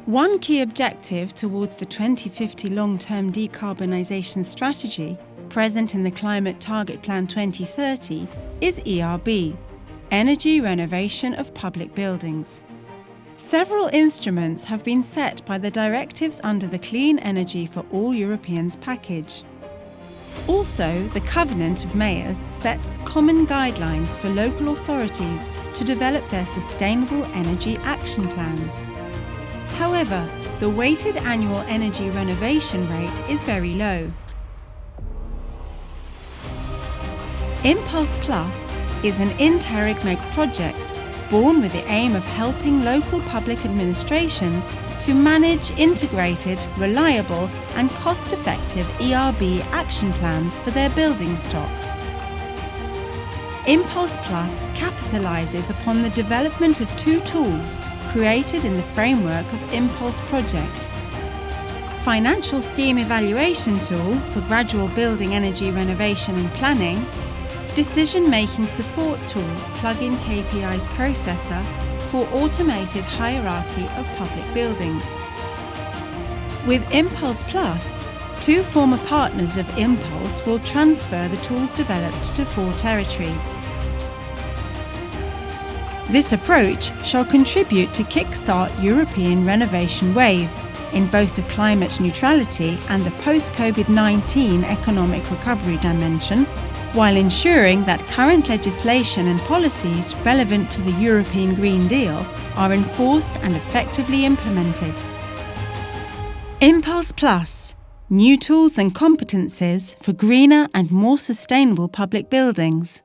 One key objective towards the 2050 long-term decarbonisation strategy, present in the Climate Target Plan 2030, is ERB, Energy Renovation of Public Buildings. Several instruments have been set by the directives under the Clean Energy for All Europeans package. Also, the Covenant of Mayors sets common guidelines for local authorities to develop their sustainable energy action plans. However, the weighted annual energy renovation rate is very low. Impulse Plus is an Interreg project born with the aim of helping local public administrations to manage integrated, reliable and cost-effective ERB action plans for their building stock. Impulse Plus capitalizes upon the development of two tools created in the framework of Impulse Project: Financial Scheme Evaluation Tool for gradual building energy renovation and planning, Decision-Making Support Tool plug-in KPIs processor for automated hierarchy of public buildings. With Impulse Plus, two former partners of Impulse will transfer the tools developed to 4 territories. This approach shall contribute to kickstart European renovation wave in both the climate neutrality and the post-COVID-19 economic recovery dimension, while ensuring that current legislation and policies relevant to the European Green Deal are enforced and effectively implemented. Impulse Plus: new tools and competences for greener and more sustainable public buildings.